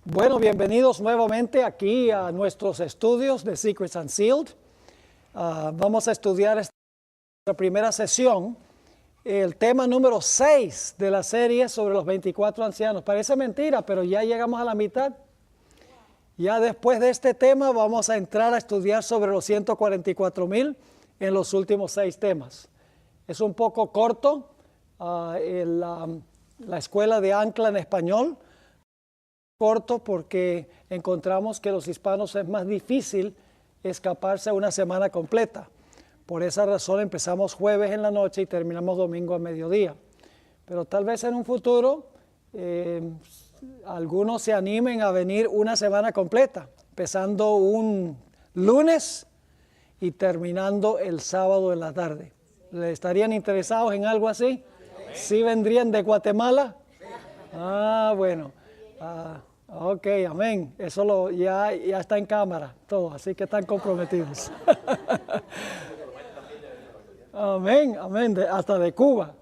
Bueno, bienvenidos nuevamente aquí a nuestros estudios de Secrets Unsealed. Vamos a estudiar esta primera sesión, el tema número 6 de la serie sobre los 24 ancianos. Parece mentira, pero ya llegamos a la mitad. Ya después de este tema vamos a entrar a estudiar sobre los 144,000 en los últimos 6 temas. Es un poco corto la escuela de Ancla en español. Corto porque encontramos que los hispanos es más difícil escaparse una semana completa. Por esa razón empezamos jueves en la noche y terminamos domingo a mediodía. Pero tal vez en un futuro algunos se animen a venir una semana completa, empezando un lunes y terminando el sábado en la tarde. ¿Le estarían interesados en algo así? ¿Sí vendrían de Guatemala? Bueno. Ok, amén. Eso ya está en cámara, todo, así que están comprometidos. Amén, hasta de Cuba.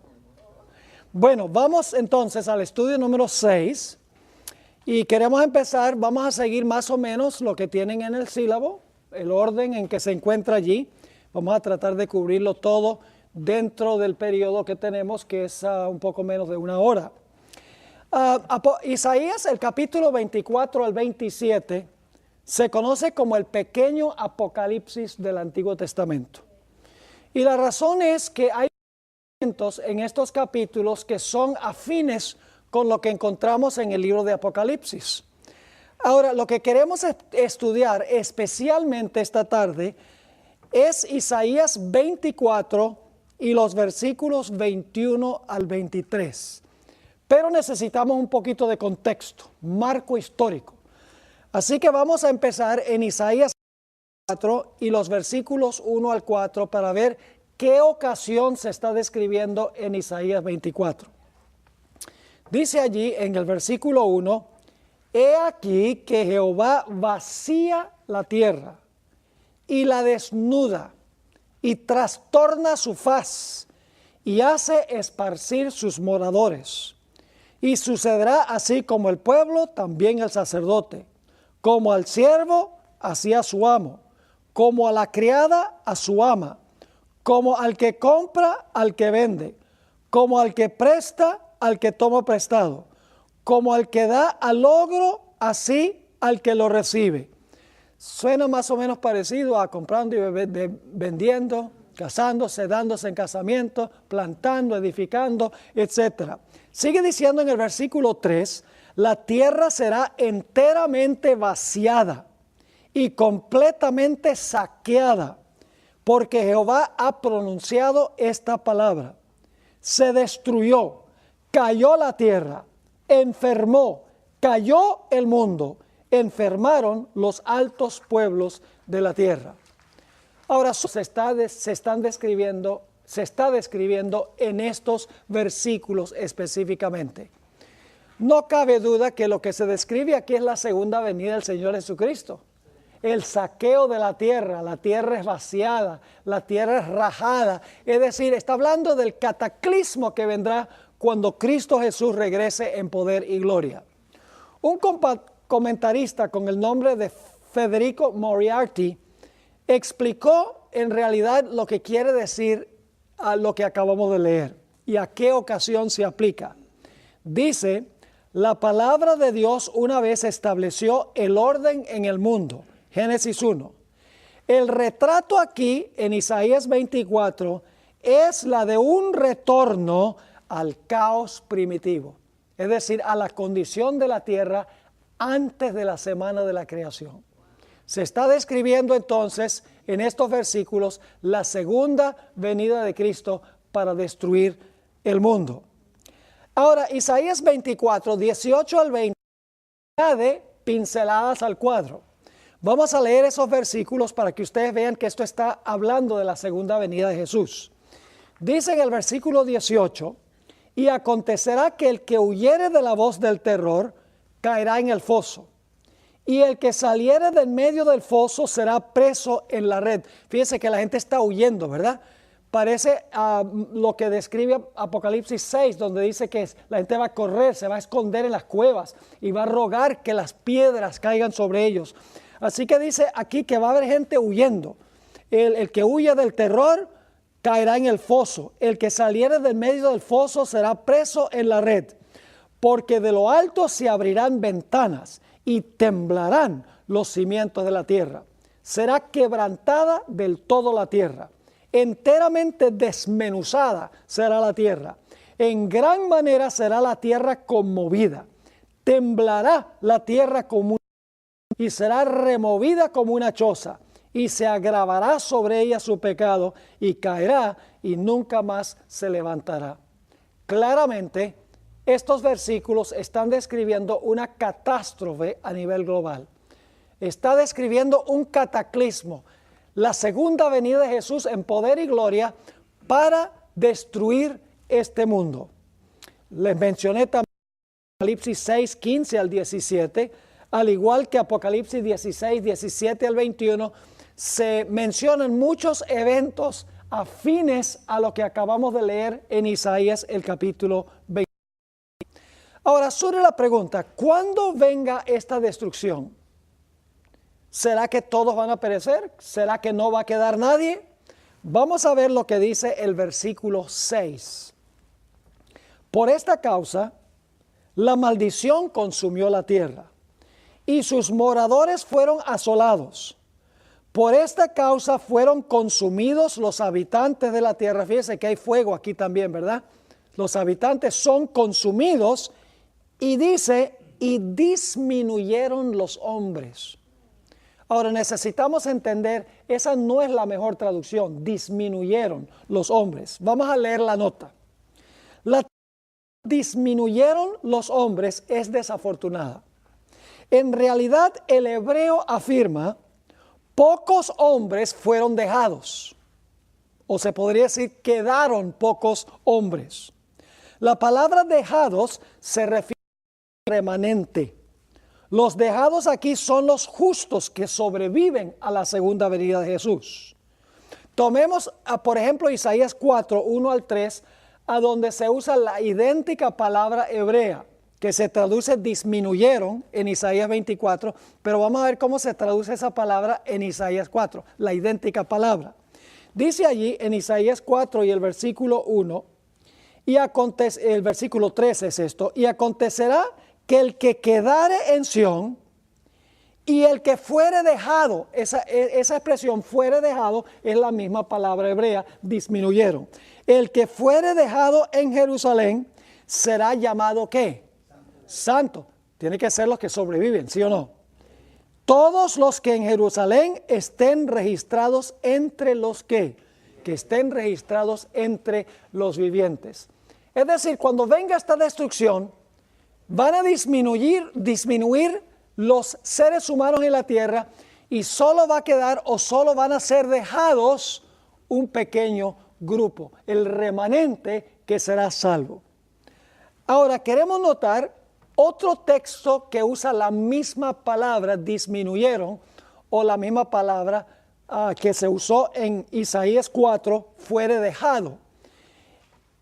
Bueno, vamos entonces al estudio número 6 y queremos empezar, vamos a seguir más o menos lo que tienen en el sílabo, el orden en que se encuentra allí. Vamos a tratar de cubrirlo todo dentro del periodo que tenemos, que es un poco menos de una hora. Isaías, el capítulo 24 al 27, se conoce como el pequeño apocalipsis del Antiguo Testamento. Y la razón es que hay elementos en estos capítulos que son afines con lo que encontramos en el libro de Apocalipsis. Ahora, lo que queremos estudiar especialmente esta tarde es Isaías 24 y los versículos 21 al 23. Pero necesitamos un poquito de contexto, marco histórico. Así que vamos a empezar en Isaías 4 y los versículos 1 al 4 para ver qué ocasión se está describiendo en Isaías 24. Dice allí en el versículo 1, «He aquí que Jehová vacía la tierra y la desnuda y trastorna su faz y hace esparcir sus moradores». Y sucederá así como el pueblo, también el sacerdote, como al siervo, así a su amo, como a la criada, a su ama, como al que compra, al que vende, como al que presta, al que toma prestado, como al que da al logro, así al que lo recibe. Suena más o menos parecido a comprando y vendiendo, casándose, dándose en casamiento, plantando, edificando, etc. Sigue diciendo en el versículo 3, la tierra será enteramente vaciada y completamente saqueada, porque Jehová ha pronunciado esta palabra. Se destruyó, cayó la tierra, enfermó, cayó el mundo, enfermaron los altos pueblos de la tierra. Ahora se está describiendo en estos versículos específicamente. No cabe duda que lo que se describe aquí es la segunda venida del Señor Jesucristo. El saqueo de la tierra es vaciada, la tierra es rajada. Es decir, está hablando del cataclismo que vendrá cuando Cristo Jesús regrese en poder y gloria. Un comentarista con el nombre de Federico Moriarty explicó en realidad lo que quiere decir a lo que acabamos de leer y a qué ocasión se aplica. Dice, la palabra de Dios una vez estableció el orden en el mundo. Génesis 1. El retrato aquí en Isaías 24 es la de un retorno al caos primitivo, es decir, a la condición de la tierra antes de la semana de la creación. Se está describiendo entonces en estos versículos la segunda venida de Cristo para destruir el mundo. Ahora, Isaías 24, 18 al 20, añade pinceladas al cuadro. Vamos a leer esos versículos para que ustedes vean que esto está hablando de la segunda venida de Jesús. Dice en el versículo 18, y acontecerá que el que huyere de la voz del terror caerá en el foso. Y el que saliere del medio del foso será preso en la red. Fíjense que la gente está huyendo, ¿verdad? parece a lo que describe Apocalipsis 6, donde dice que la gente va a correr, se va a esconder en las cuevas y va a rogar que las piedras caigan sobre ellos. Así que dice aquí que va a haber gente huyendo. El que huye del terror caerá en el foso. El que saliere del medio del foso será preso en la red. Porque de lo alto se abrirán ventanas y temblarán los cimientos de la tierra. Será quebrantada del todo la tierra. Enteramente desmenuzada será la tierra. En gran manera será la tierra conmovida. Temblará la tierra como y será removida como una choza. Y se agravará sobre ella su pecado y caerá y nunca más se levantará. Claramente, estos versículos están describiendo una catástrofe a nivel global. Está describiendo un cataclismo, la segunda venida de Jesús en poder y gloria para destruir este mundo. Les mencioné también Apocalipsis 6, 15 al 17, al igual que Apocalipsis 16, 17 al 21, se mencionan muchos eventos afines a lo que acabamos de leer en Isaías el capítulo 20. Ahora surge la pregunta, ¿cuándo venga esta destrucción? ¿Será que todos van a perecer? ¿Será que no va a quedar nadie? Vamos a ver lo que dice el versículo 6. Por esta causa, la maldición consumió la tierra, y sus moradores fueron asolados. Por esta causa fueron consumidos los habitantes de la tierra. Fíjense que hay fuego aquí también, ¿verdad? Los habitantes son consumidos y dice, y disminuyeron los hombres. Ahora necesitamos entender, esa no es la mejor traducción, disminuyeron los hombres. Vamos a leer la nota. La disminuyeron los hombres es desafortunada. En realidad el hebreo afirma, pocos hombres fueron dejados. O se podría decir, quedaron pocos hombres. La palabra dejados se refiere a remanente. Los dejados aquí son los justos que sobreviven a la segunda venida de Jesús. Tomemos, por ejemplo, Isaías 4, 1 al 3, a donde se usa la idéntica palabra hebrea, que se traduce disminuyeron en Isaías 24, pero vamos a ver cómo se traduce esa palabra en Isaías 4, la idéntica palabra. Dice allí en Isaías 4 y el versículo 1, el versículo 3 es esto, y acontecerá que el que quedare en Sión y el que fuere dejado, esa expresión fuere dejado es la misma palabra hebrea, disminuyeron. El que fuere dejado en Jerusalén será llamado ¿qué? Santo. Tiene que ser los que sobreviven, ¿sí o no? Todos los que en Jerusalén estén registrados entre los que estén registrados entre los vivientes. Es decir, cuando venga esta destrucción, van a disminuir los seres humanos en la tierra y solo va a quedar o solo van a ser dejados un pequeño grupo, el remanente que será salvo. Ahora queremos notar otro texto que usa la misma palabra disminuyeron o la misma palabra que se usó en Isaías 4, fuere dejado.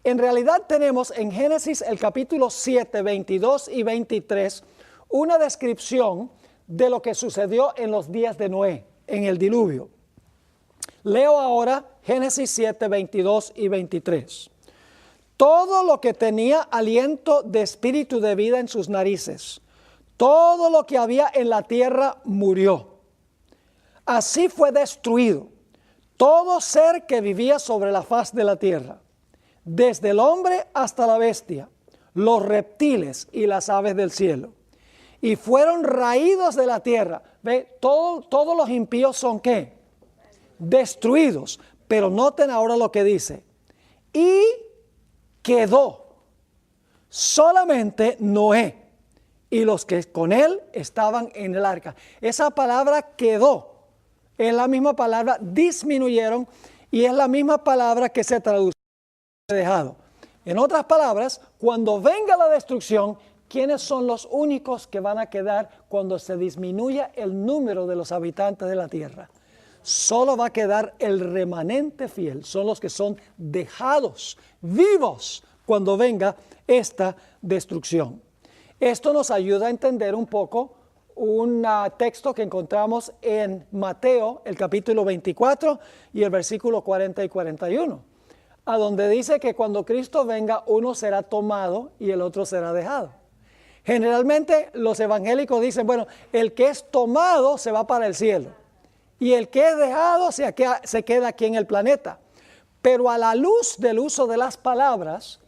En realidad tenemos en Génesis el capítulo 7, 22 y 23 una descripción de lo que sucedió en los días de Noé, en el diluvio. Leo ahora Génesis 7, 22 y 23. Todo lo que tenía aliento de espíritu de vida en sus narices, todo lo que había en la tierra murió. Así fue destruido todo ser que vivía sobre la faz de la tierra, desde el hombre hasta la bestia, los reptiles y las aves del cielo. Y fueron raídos de la tierra. ¿Ve? Todos los impíos son ¿qué? Destruidos. Pero noten ahora lo que dice. Y quedó solamente Noé y los que con él estaban en el arca. Esa palabra quedó es la misma palabra disminuyeron y es la misma palabra que se traduce dejado. En otras palabras, cuando venga la destrucción, ¿quiénes son los únicos que van a quedar cuando se disminuya el número de los habitantes de la tierra? Solo va a quedar el remanente fiel, son los que son dejados vivos cuando venga esta destrucción. Esto nos ayuda a entender un poco un texto que encontramos en Mateo, el capítulo 24 y el versículo 40 y 41, a donde dice que cuando Cristo venga, uno será tomado y el otro será dejado. Generalmente los evangélicos dicen, bueno, el que es tomado se va para el cielo y el que es dejado se queda aquí en el planeta. Pero a la luz del uso de las palabras,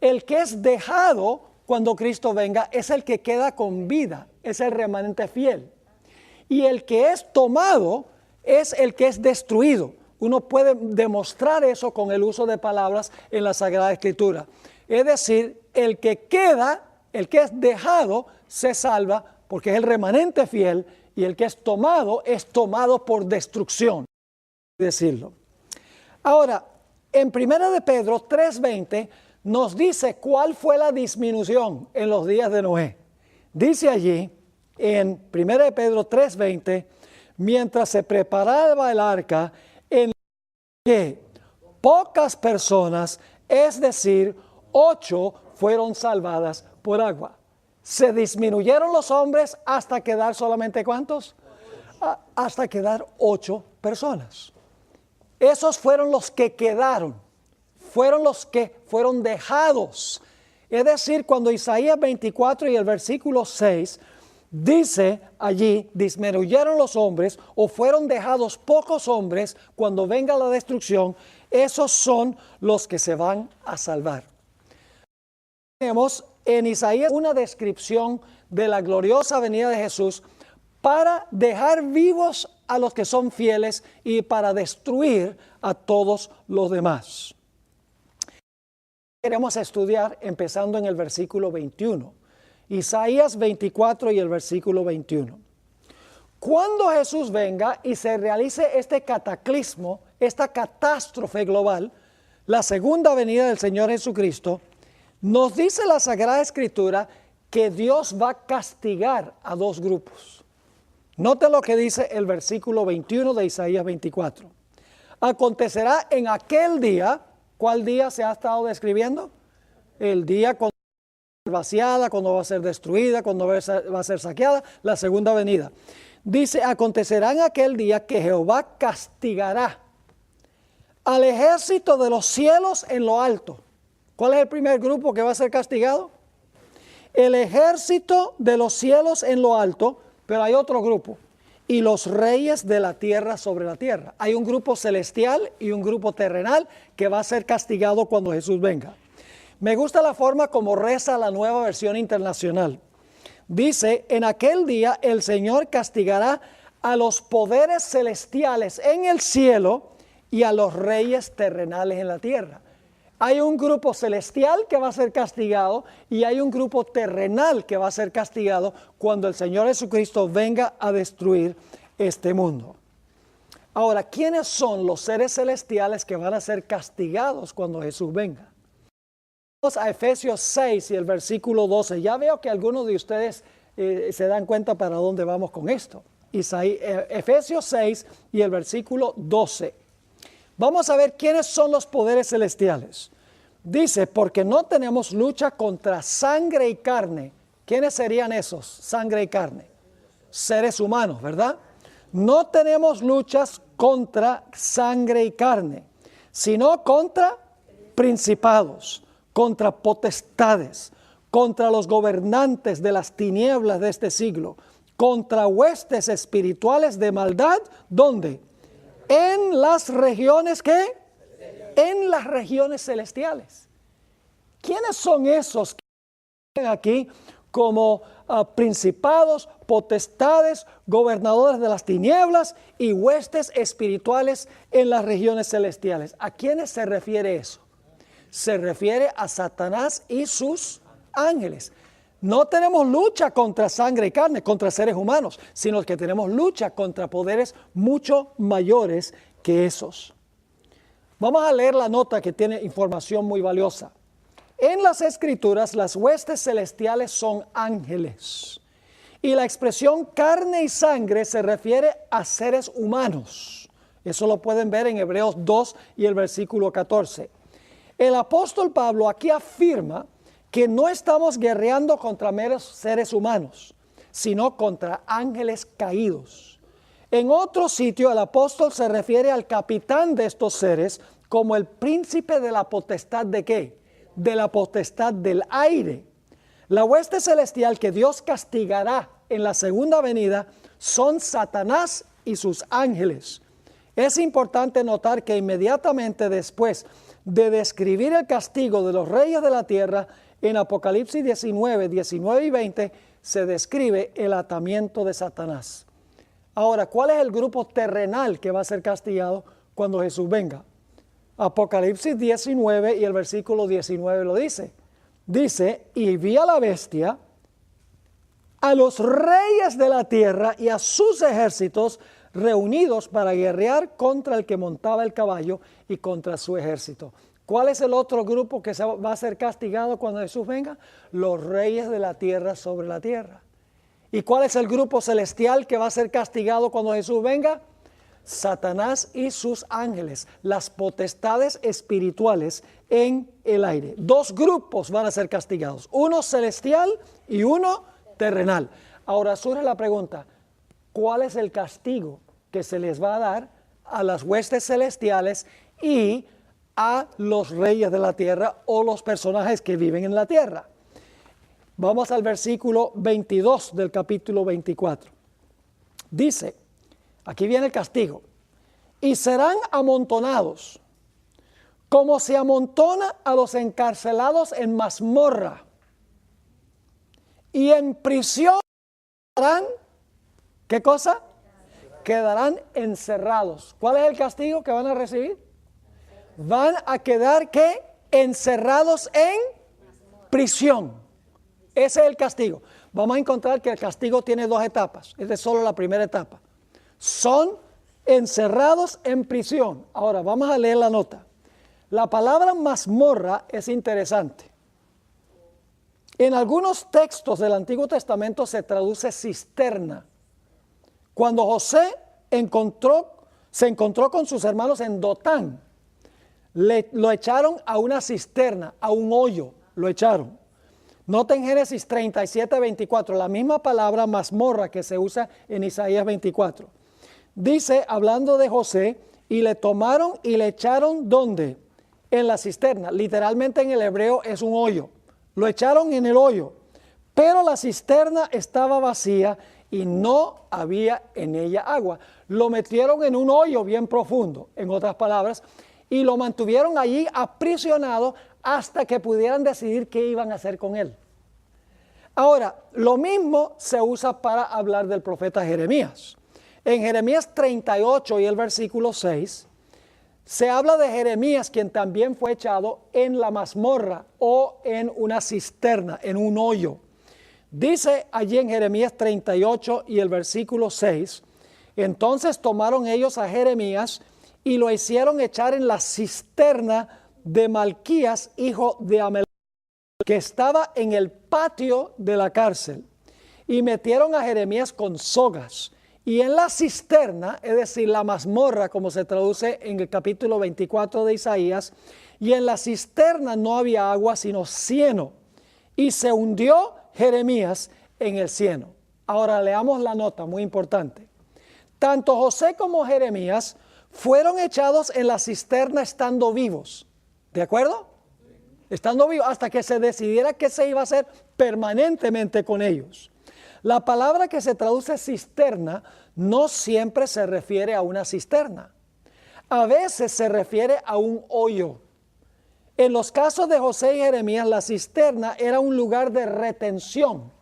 el que es dejado cuando Cristo venga es el que queda con vida, es el remanente fiel. Y el que es tomado es el que es destruido. Uno puede demostrar eso con el uso de palabras en la Sagrada Escritura. Es decir, el que queda, el que es dejado, se salva porque es el remanente fiel, y el que es tomado por destrucción, decirlo. Ahora, en 1 de Pedro 3:20 nos dice cuál fue la disminución en los días de Noé. Dice allí, en 1 de Pedro 3:20, mientras se preparaba el arca, en que pocas personas, es decir, 8, fueron salvadas por agua. Se disminuyeron los hombres hasta quedar solamente ¿cuántos? Hasta quedar 8 personas. Esos fueron los que quedaron, fueron los que fueron dejados. Es decir, cuando Isaías 24 y el versículo 6 dice allí, disminuyeron los hombres o fueron dejados pocos hombres cuando venga la destrucción, esos son los que se van a salvar. Tenemos en Isaías una descripción de la gloriosa venida de Jesús para dejar vivos a los que son fieles y para destruir a todos los demás. Queremos estudiar empezando en el versículo 21. Isaías 24 y el versículo 21. Cuando Jesús venga y se realice este cataclismo, esta catástrofe global, la segunda venida del Señor Jesucristo, nos dice la Sagrada Escritura que Dios va a castigar a 2 grupos. Note lo que dice el versículo 21 de Isaías 24. Acontecerá en aquel día, ¿cuál día se ha estado describiendo? El día cuando va a ser vaciada, cuando va a ser destruida, cuando va a ser saqueada, la segunda venida. Dice, acontecerá en aquel día que Jehová castigará al ejército de los cielos en lo alto. ¿Cuál es el primer grupo que va a ser castigado? El ejército de los cielos en lo alto, pero hay otro grupo. Y los reyes de la tierra sobre la tierra. Hay un grupo celestial y un grupo terrenal que va a ser castigado cuando Jesús venga. Me gusta la forma como reza la Nueva Versión Internacional. Dice, en aquel día el Señor castigará a los poderes celestiales en el cielo y a los reyes terrenales en la tierra. Hay un grupo celestial que va a ser castigado y hay un grupo terrenal que va a ser castigado cuando el Señor Jesucristo venga a destruir este mundo. Ahora, ¿quiénes son los seres celestiales que van a ser castigados cuando Jesús venga? Vamos a Efesios 6 y el versículo 12. Ya veo que algunos de ustedes se dan cuenta para dónde vamos con esto. Efesios 6 y el versículo 12. Vamos a ver quiénes son los poderes celestiales. Dice, porque no tenemos lucha contra sangre y carne. ¿Quiénes serían esos? Sangre y carne. Seres humanos, ¿verdad? No tenemos luchas contra sangre y carne, sino contra principados, contra potestades, contra los gobernantes de las tinieblas de este siglo, contra huestes espirituales de maldad. ¿Dónde? En las regiones, ¿qué? En las regiones celestiales. ¿Quiénes son esos que están aquí como principados, potestades, gobernadores de las tinieblas y huestes espirituales en las regiones celestiales? ¿A quiénes se refiere eso? Se refiere a Satanás y sus ángeles. No tenemos lucha contra sangre y carne, contra seres humanos, sino que tenemos lucha contra poderes mucho mayores que esos. Vamos a leer la nota que tiene información muy valiosa. En las Escrituras, las huestes celestiales son ángeles. Y la expresión carne y sangre se refiere a seres humanos, Eso lo pueden ver en Hebreos 2 y el versículo 14. El apóstol Pablo aquí afirma que no estamos guerreando contra meros seres humanos, sino contra ángeles caídos. En otro sitio, el apóstol se refiere al capitán de estos seres como el príncipe de la potestad ¿de qué? De la potestad del aire. La hueste celestial que Dios castigará en la segunda venida son Satanás y sus ángeles. Es importante notar que inmediatamente después de describir el castigo de los reyes de la tierra, en Apocalipsis 19 y 20, se describe el atamiento de Satanás. Ahora, ¿cuál es el grupo terrenal que va a ser castigado cuando Jesús venga? Apocalipsis 19 y el versículo 19 lo dice. Dice, y vi a la bestia, a los reyes de la tierra y a sus ejércitos reunidos para guerrear contra el que montaba el caballo y contra su ejército. ¿Cuál es el otro grupo que va a ser castigado cuando Jesús venga? Los reyes de la tierra sobre la tierra. ¿Y cuál es el grupo celestial que va a ser castigado cuando Jesús venga? Satanás y sus ángeles, las potestades espirituales en el aire. Dos grupos van a ser castigados, uno celestial y uno terrenal. Ahora surge la pregunta, ¿cuál es el castigo que se les va a dar a las huestes celestiales y a los reyes de la tierra o los personajes que viven en la tierra? Vamos al versículo 22 del capítulo 24. Dice, aquí viene el castigo, y serán amontonados como se amontona a los encarcelados en mazmorra, y en prisión quedarán, ¿qué cosa? Quedarán encerrados. ¿Cuál es el castigo que van a recibir? Van a quedar, ¿qué? Encerrados en prisión. Ese es el castigo. Vamos a encontrar que el castigo tiene dos etapas. Esta es solo la primera etapa. Son encerrados en prisión. Ahora, vamos a leer la nota. La palabra mazmorra es interesante. En algunos textos del Antiguo Testamento se traduce cisterna. Cuando José se encontró con sus hermanos en Dotán, lo echaron a una cisterna, a un hoyo, lo echaron. Noten Génesis 37, 24, la misma palabra mazmorra que se usa en Isaías 24. Dice, hablando de José, y le tomaron y le echaron, ¿dónde? En la cisterna. Literalmente en el hebreo es un hoyo. Lo echaron en el hoyo, pero la cisterna estaba vacía y no había en ella agua. Lo metieron en un hoyo bien profundo, en otras palabras, y lo mantuvieron allí aprisionado hasta que pudieran decidir qué iban a hacer con él. Ahora, lo mismo se usa para hablar del profeta Jeremías. En Jeremías 38 y el versículo 6, se habla de Jeremías, quien también fue echado en la mazmorra o en una cisterna, en un hoyo. Dice allí en Jeremías 38 y el versículo 6, entonces tomaron ellos a Jeremías y lo hicieron echar en la cisterna de Malquías, hijo de Amel, que estaba en el patio de la cárcel, y metieron a Jeremías con sogas. Y en la cisterna, es decir, la mazmorra, como se traduce en el capítulo 24 de Isaías, y en la cisterna no había agua, sino cieno, y se hundió Jeremías en el cieno. Ahora leamos la nota, muy importante. Tanto José como Jeremías fueron echados en la cisterna estando vivos. ¿De acuerdo? Estando vivos hasta que se decidiera qué se iba a hacer permanentemente con ellos. La palabra que se traduce cisterna no siempre se refiere a una cisterna. A veces se refiere a un hoyo. En los casos de José y Jeremías, la cisterna era un lugar de retención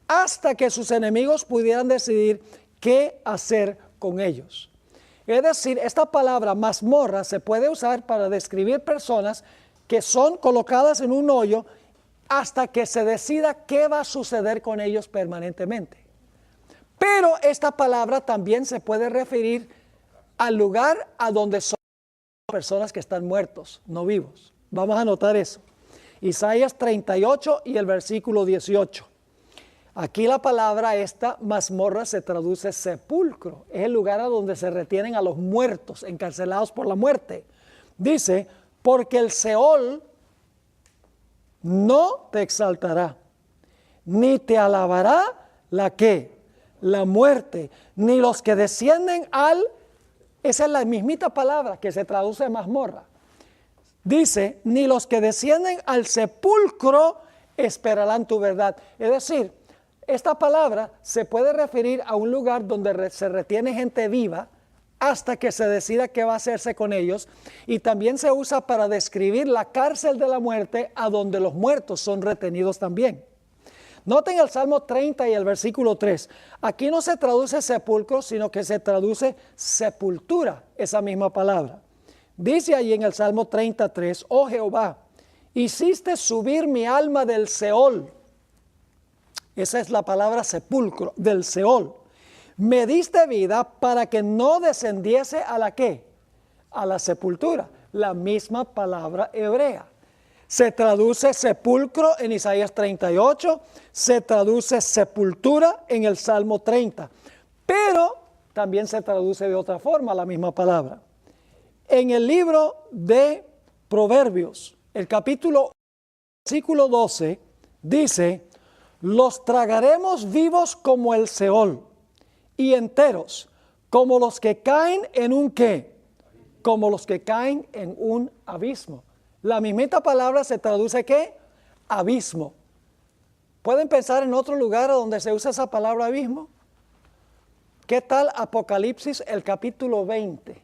hasta que sus enemigos pudieran decidir qué hacer con ellos. Es decir, esta palabra mazmorra se puede usar para describir personas que son colocadas en un hoyo hasta que se decida qué va a suceder con ellos permanentemente. Pero esta palabra también se puede referir al lugar a donde son personas que están muertos, no vivos. Vamos a anotar eso. Isaías 38 y el versículo 18. Aquí la palabra esta, mazmorra, se traduce sepulcro. Es el lugar a donde se retienen a los muertos, encarcelados por la muerte. Dice, porque el Seol no te exaltará, ni te alabará la ¿qué? La muerte, ni los que descienden al... Esa es la mismita palabra que se traduce mazmorra. Dice, ni los que descienden al sepulcro esperarán tu verdad. Es decir, esta palabra se puede referir a un lugar donde se retiene gente viva hasta que se decida qué va a hacerse con ellos, y también se usa para describir la cárcel de la muerte a donde los muertos son retenidos también. Noten el Salmo 30 y el versículo 3. Aquí no se traduce sepulcro, sino que se traduce sepultura, esa misma palabra. Dice allí en el Salmo 33, oh Jehová, hiciste subir mi alma del Seol. Esa es la palabra sepulcro, del Seol. Me diste vida para que no descendiese a la ¿qué? A la sepultura. La misma palabra hebrea. Se traduce sepulcro en Isaías 38, se traduce sepultura en el Salmo 30, pero también se traduce de otra forma la misma palabra. En el libro de Proverbios, el capítulo 1, versículo 12, dice, los tragaremos vivos como el Seol, y enteros, como los que caen en un ¿qué? Como los que caen en un abismo. La mismita palabra se traduce ¿qué? Abismo. ¿Pueden pensar en otro lugar donde se usa esa palabra abismo? ¿Qué tal Apocalipsis, el capítulo 20?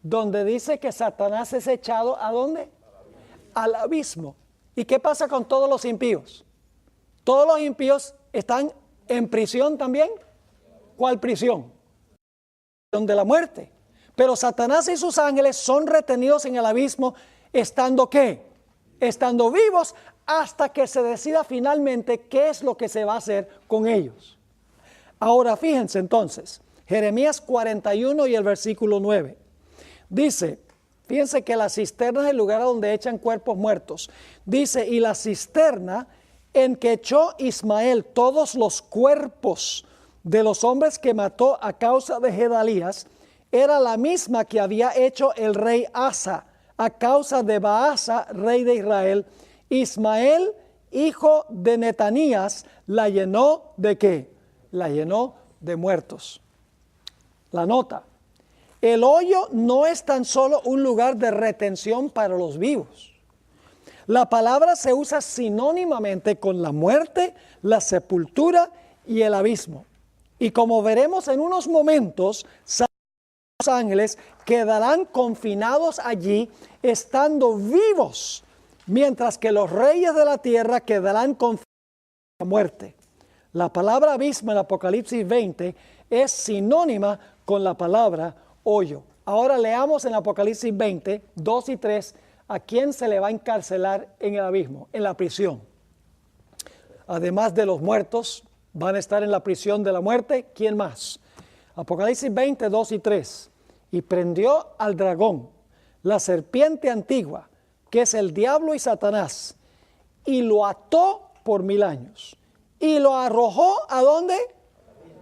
Donde dice que Satanás es echado ¿a dónde? Al abismo. ¿Y qué pasa con todos los impíos? Todos los impíos están en prisión también. ¿Cuál prisión? De la muerte. Pero Satanás y sus ángeles son retenidos en el abismo, estando ¿qué? Estando vivos hasta que se decida finalmente qué es lo que se va a hacer con ellos. Ahora fíjense entonces, Jeremías 41 y el versículo 9. Dice, fíjense que la cisterna es el lugar donde echan cuerpos muertos. Dice, y la cisterna en que echó Ismael todos los cuerpos de los hombres que mató a causa de Gedalías, era la misma que había hecho el rey Asa a causa de Baasa, rey de Israel. Ismael, hijo de Netanías, la llenó ¿de qué? La llenó de muertos. La nota. El hoyo no es tan solo un lugar de retención para los vivos. La palabra se usa sinónimamente con la muerte, la sepultura y el abismo. Y como veremos en unos momentos, los ángeles quedarán confinados allí estando vivos, mientras que los reyes de la tierra quedarán confinados a la muerte. La palabra abismo en Apocalipsis 20 es sinónima con la palabra hoyo. Ahora leamos en Apocalipsis 20, 2 y 3, a quién se le va a encarcelar en el abismo, en la prisión. Además de los muertos, van a estar en la prisión de la muerte. ¿Quién más? Apocalipsis 20, 2 y 3. Y prendió al dragón, la serpiente antigua, que es el diablo y Satanás, y lo ató por 1000 años. Y lo arrojó ¿a dónde?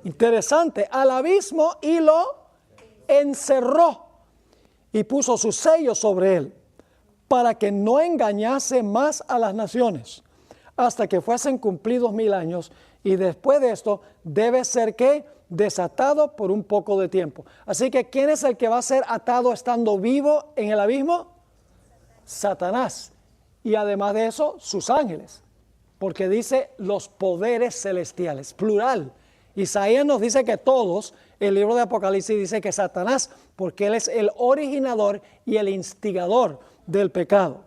Interesante, al abismo, y lo encerró. Y puso su sello sobre él, para que no engañase más a las naciones, hasta que fuesen cumplidos 1000 años. Y después de esto debe ser ¿qué? Desatado por un poco de tiempo. Así que ¿quién es el que va a ser atado estando vivo en el abismo? Satanás. Y además de eso, sus ángeles. Porque dice los poderes celestiales, plural. Isaías nos dice que todos, el libro de Apocalipsis dice que Satanás, porque él es el originador y el instigador del pecado.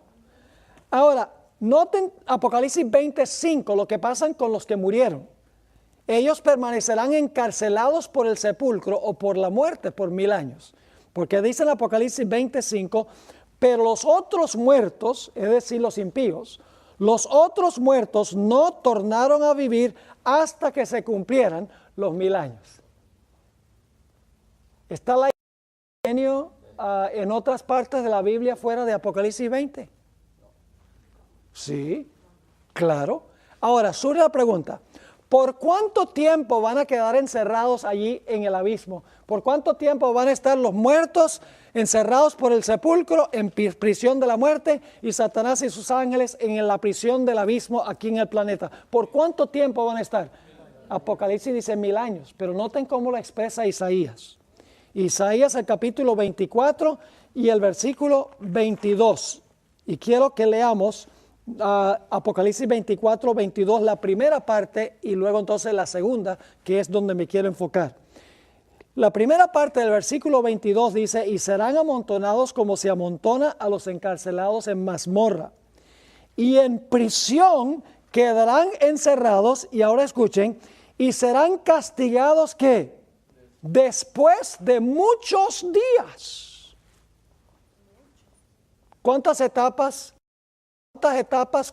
Ahora, noten Apocalipsis 25, lo que pasa con los que murieron. Ellos permanecerán encarcelados por el sepulcro o por la muerte por 1000 años. Porque dice en Apocalipsis 25, pero los otros muertos, es decir, los impíos, los otros muertos no tornaron a vivir hasta que se cumplieran los 1000 años. ¿Está la milenio en otras partes de la Biblia fuera de Apocalipsis 20? Sí, claro. Ahora surge la pregunta, ¿Por cuánto tiempo van a quedar encerrados allí en el abismo? ¿Por cuánto tiempo van a estar los muertos encerrados por el sepulcro en prisión de la muerte y Satanás y sus ángeles en la prisión del abismo aquí en el planeta? ¿Por cuánto tiempo van a estar? Apocalipsis dice 1000 años, pero noten cómo lo expresa Isaías. Isaías el capítulo 24 y el versículo 22. Y quiero que leamos Apocalipsis 24, 22, la primera parte y luego entonces la segunda, que es donde me quiero enfocar. La primera parte del versículo 22 dice, y serán amontonados como se amontona a los encarcelados en mazmorra. Y en prisión quedarán encerrados, y ahora escuchen, y serán castigados, ¿qué? Después de muchos días. ¿Cuántas etapas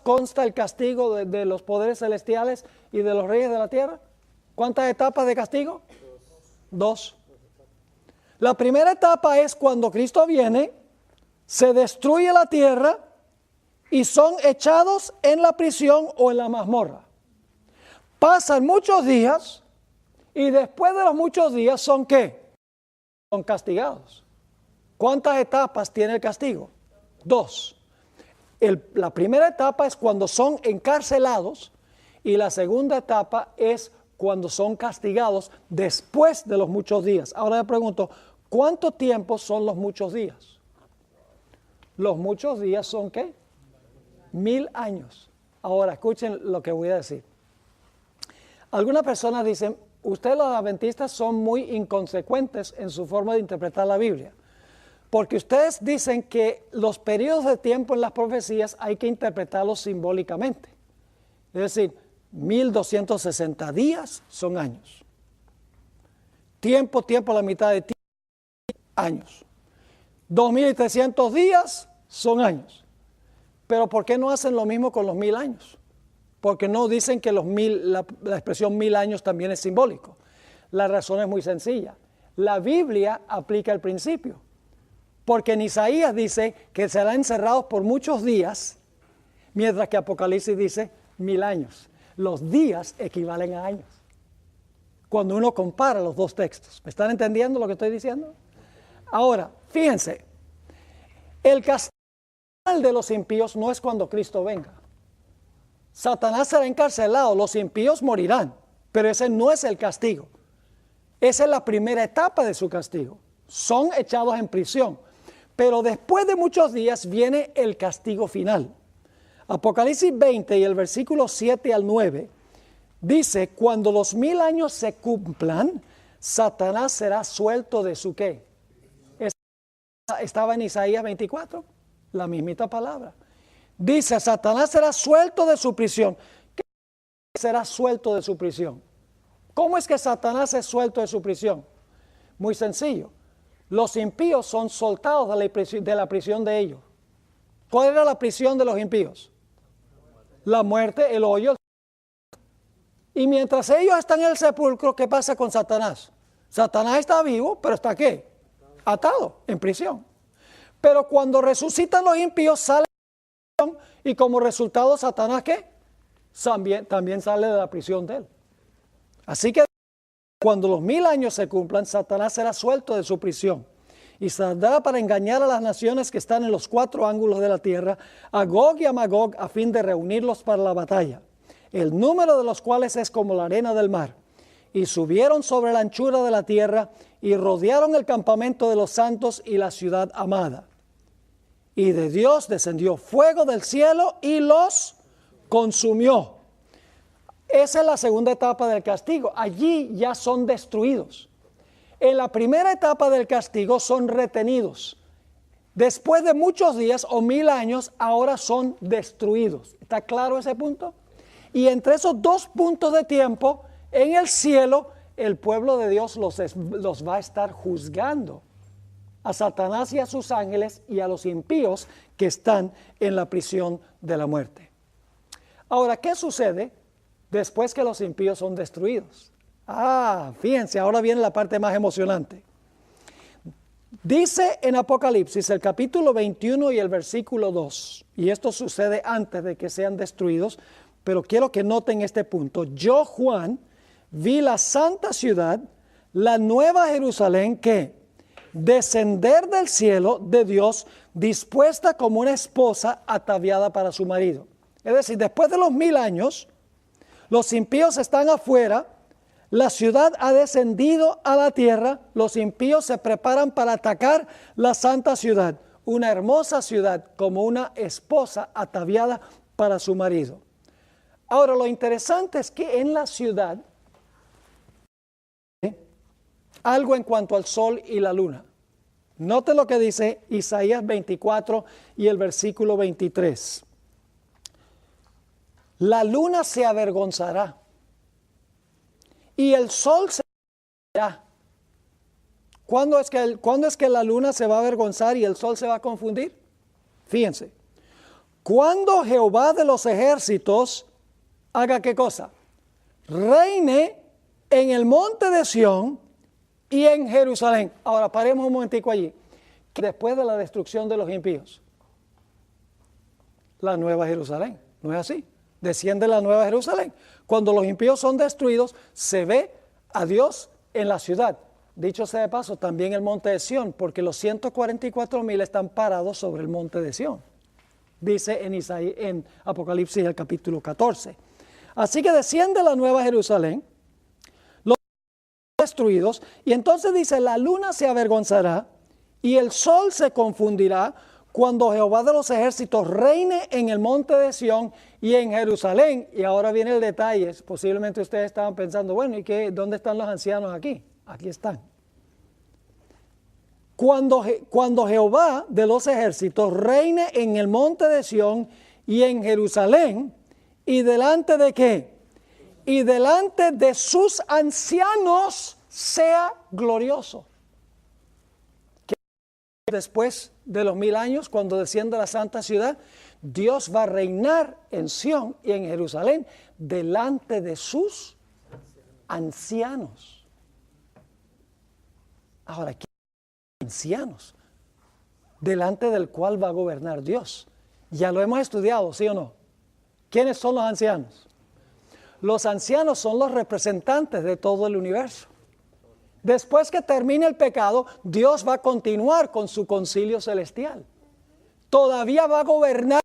consta el castigo de los poderes celestiales y de los reyes de la tierra? ¿Cuántas etapas de castigo? Dos. La primera etapa es cuando Cristo viene, se destruye la tierra y son echados en la prisión o en la mazmorra. Pasan muchos días y después de los muchos días son ¿qué? Son castigados. ¿Cuántas etapas tiene el castigo? Dos. La primera etapa es cuando son encarcelados y la segunda etapa es cuando son castigados después de los muchos días. Ahora le pregunto, ¿cuánto tiempo son los muchos días? Los muchos días son ¿qué? 1000 años. Ahora escuchen lo que voy a decir. Algunas personas dicen, ustedes los adventistas son muy inconsecuentes en su forma de interpretar la Biblia. Porque ustedes dicen que los periodos de tiempo en las profecías hay que interpretarlos simbólicamente. Es decir, 1260 días son años. Tiempo, la mitad de tiempo, años. 2300 días son años. Pero ¿por qué no hacen lo mismo con los 1000 años? Porque no dicen que la expresión 1000 años también es simbólico. La razón es muy sencilla. La Biblia aplica el principio. Porque en Isaías dice que serán encerrados por muchos días, mientras que Apocalipsis dice 1000 años. Los días equivalen a años. Cuando uno compara los dos textos. ¿Me están entendiendo lo que estoy diciendo? Ahora, fíjense, el castigo de los impíos no es cuando Cristo venga. Satanás será encarcelado, los impíos morirán, pero ese no es el castigo. Esa es la primera etapa de su castigo. Son echados en prisión. Pero después de muchos días viene el castigo final. Apocalipsis 20 y el versículo 7 al 9 dice, cuando los 1000 años se cumplan, Satanás será suelto de su ¿qué? Estaba en Isaías 24, la mismita palabra. Dice, Satanás será suelto de su prisión. ¿Qué será suelto de su prisión? ¿Cómo es que Satanás es suelto de su prisión? Muy sencillo. Los impíos son soltados de la prisión de ellos. ¿Cuál era la prisión de los impíos? La muerte, el hoyo. Y mientras ellos están en el sepulcro, ¿qué pasa con Satanás? Satanás está vivo, pero ¿está qué? Atado, en prisión. Pero cuando resucitan los impíos, salen de la prisión y como resultado Satanás ¿qué? También sale de la prisión de él. Así que cuando los 1000 años se cumplan, Satanás será suelto de su prisión y saldrá para engañar a las naciones que están en los 4 ángulos de la tierra, a Gog y a Magog, a fin de reunirlos para la batalla, el número de los cuales es como la arena del mar. Y subieron sobre la anchura de la tierra y rodearon el campamento de los santos y la ciudad amada. Y de Dios descendió fuego del cielo y los consumió. Esa es la segunda etapa del castigo. Allí ya son destruidos. En la primera etapa del castigo son retenidos. Después de muchos días o 1000 años, ahora son destruidos. ¿Está claro ese punto? Y entre esos dos puntos de tiempo, en el cielo, el pueblo de Dios los va a estar juzgando. A Satanás y a sus ángeles y a los impíos que están en la prisión de la muerte. Ahora, ¿qué sucede después que los impíos son destruidos? Fíjense, ahora viene la parte más emocionante. Dice en Apocalipsis, el capítulo 21 y el versículo 2, y esto sucede antes de que sean destruidos, pero quiero que noten este punto. Yo, Juan, vi la santa ciudad, la nueva Jerusalén, que descender del cielo de Dios, dispuesta como una esposa ataviada para su marido. Es decir, después de los 1000 años, los impíos están afuera, la ciudad ha descendido a la tierra, los impíos se preparan para atacar la santa ciudad, una hermosa ciudad como una esposa ataviada para su marido. Ahora, lo interesante es que en la ciudad, algo en cuanto al sol y la luna. Note lo que dice Isaías 24 y el versículo 23. La luna se avergonzará y el sol se avergonzará. ¿Cuándo es que la luna se va a avergonzar y el sol se va a confundir? Fíjense. Cuando Jehová de los ejércitos haga ¿qué cosa? Reine en el monte de Sión y en Jerusalén. Ahora paremos un momentico allí. Después de la destrucción de los impíos, la nueva Jerusalén, ¿no es así? Desciende la nueva Jerusalén. Cuando los impíos son destruidos, se ve a Dios en la ciudad. Dicho sea de paso, también el monte de Sión, porque los 144,000 están parados sobre el monte de Sión. Dice en Apocalipsis el capítulo 14. Así que desciende la nueva Jerusalén, los destruidos, y entonces dice, la luna se avergonzará y el sol se confundirá cuando Jehová de los ejércitos reine en el monte de Sión y en Jerusalén. Y ahora viene el detalle. Posiblemente ustedes estaban pensando, bueno, ¿y qué? ¿Dónde están los ancianos aquí? Aquí están. Cuando Jehová de los ejércitos reine en el monte de Sión y en Jerusalén, ¿y delante de qué? Y delante de sus ancianos sea glorioso. Después de los 1000 años, cuando descienda la santa ciudad, Dios va a reinar en Sión y en Jerusalén delante de sus ancianos. Ahora, ¿qué ancianos? Delante del cual va a gobernar Dios. Ya lo hemos estudiado, ¿sí o no? ¿Quiénes son los ancianos? Los ancianos son los representantes de todo el universo. Después que termine el pecado, Dios va a continuar con su concilio celestial. Todavía va a gobernar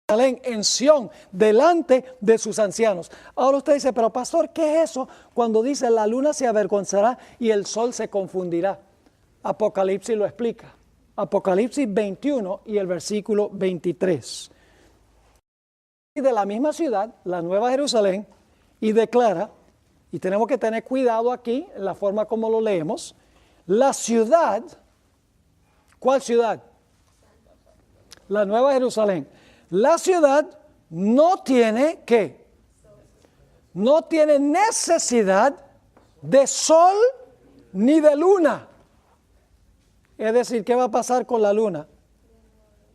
en Sión, delante de sus ancianos. Ahora usted dice, pero pastor, ¿qué es eso cuando dice la luna se avergonzará y el sol se confundirá? Apocalipsis lo explica. Apocalipsis 21 y el versículo 23. De la misma ciudad, la nueva Jerusalén, y declara, y tenemos que tener cuidado aquí en la forma como lo leemos, la ciudad, ¿cuál ciudad? La nueva Jerusalén. La ciudad no tiene, ¿qué? No tiene necesidad de sol ni de luna. Es decir, ¿qué va a pasar con la luna?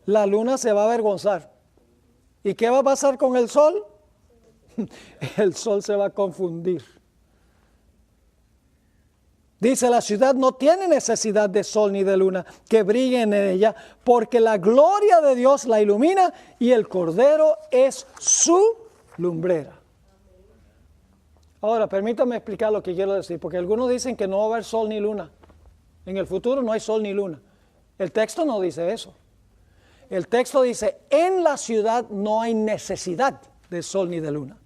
La luna se va a avergonzar. ¿Y qué va a pasar con el sol? El sol se va a confundir. Dice, la ciudad no tiene necesidad de sol ni de luna que brillen en ella, porque la gloria de Dios la ilumina y el Cordero es su lumbrera. Ahora, permítame explicar lo que quiero decir, porque algunos dicen que no va a haber sol ni luna. En el futuro no hay sol ni luna. El texto no dice eso. El texto dice, en la ciudad no hay necesidad de sol ni de luna.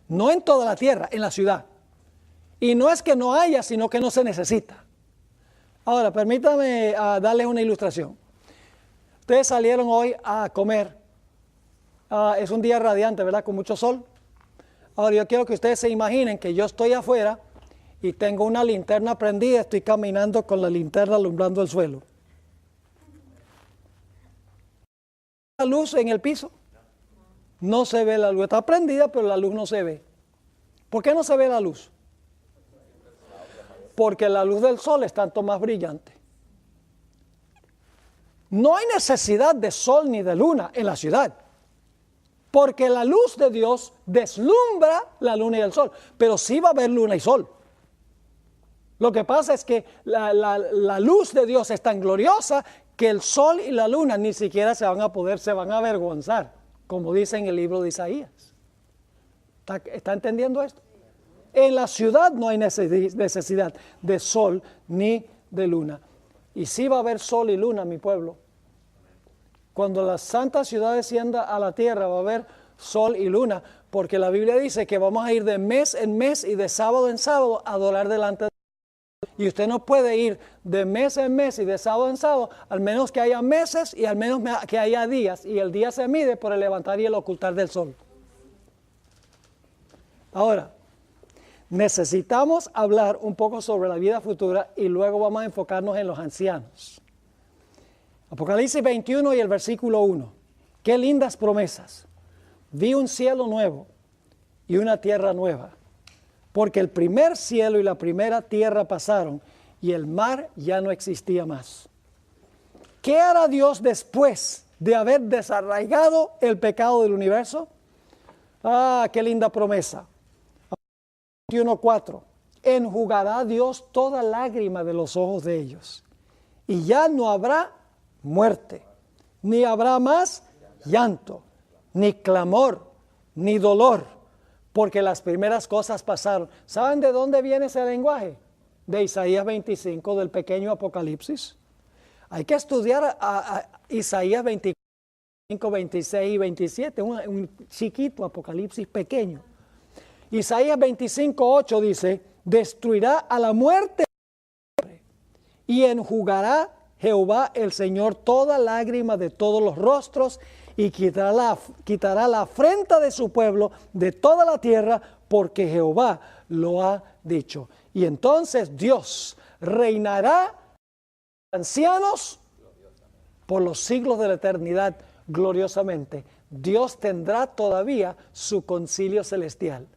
No en toda la tierra, en la ciudad. Y no es que no haya, sino que no se necesita. Ahora, permítame darles una ilustración. Ustedes salieron hoy a comer. Es un día radiante, ¿verdad? Con mucho sol. Ahora, yo quiero que ustedes se imaginen que yo estoy afuera y tengo una linterna prendida, estoy caminando con la linterna alumbrando el suelo. ¿La luz en el piso? No se ve la luz. Está prendida, pero la luz no se ve. ¿Por qué no se ve la luz? Porque la luz del sol es tanto más brillante. No hay necesidad de sol ni de luna en la ciudad, porque la luz de Dios deslumbra la luna y el sol, pero sí va a haber luna y sol. Lo que pasa es que la luz de Dios es tan gloriosa que el sol y la luna ni siquiera se van a avergonzar, como dice en el libro de Isaías. ¿Está entendiendo esto? En la ciudad no hay necesidad de sol ni de luna. Y sí va a haber sol y luna, mi pueblo. Cuando la santa ciudad descienda a la tierra va a haber sol y luna, porque la Biblia dice que vamos a ir de mes en mes y de sábado en sábado a adorar delante de Dios. Y usted no puede ir de mes en mes y de sábado en sábado, al menos que haya meses y al menos que haya días. Y el día se mide por el levantar y el ocultar del sol. Ahora, necesitamos hablar un poco sobre la vida futura y luego vamos a enfocarnos en los ancianos. Apocalipsis 21 y el versículo 1. Qué lindas promesas. Vi un cielo nuevo y una tierra nueva, porque el primer cielo y la primera tierra pasaron y el mar ya no existía más. ¿Qué hará Dios después de haber desarraigado el pecado del universo? Ah, qué linda promesa. 21:4. Enjugará Dios toda lágrima de los ojos de ellos, y ya no habrá muerte, ni habrá más llanto, ni clamor, ni dolor, porque las primeras cosas pasaron. ¿Saben de dónde viene ese lenguaje? De Isaías 25, del pequeño Apocalipsis. Hay que estudiar a Isaías 25, 26 y 27, un chiquito Apocalipsis pequeño. Isaías 25:8 dice, destruirá a la muerte y enjugará Jehová el Señor toda lágrima de todos los rostros y quitará la afrenta de su pueblo de toda la tierra, porque Jehová lo ha dicho. Y entonces Dios reinará ancianos por los siglos de la eternidad gloriosamente. Dios tendrá todavía su concilio celestial.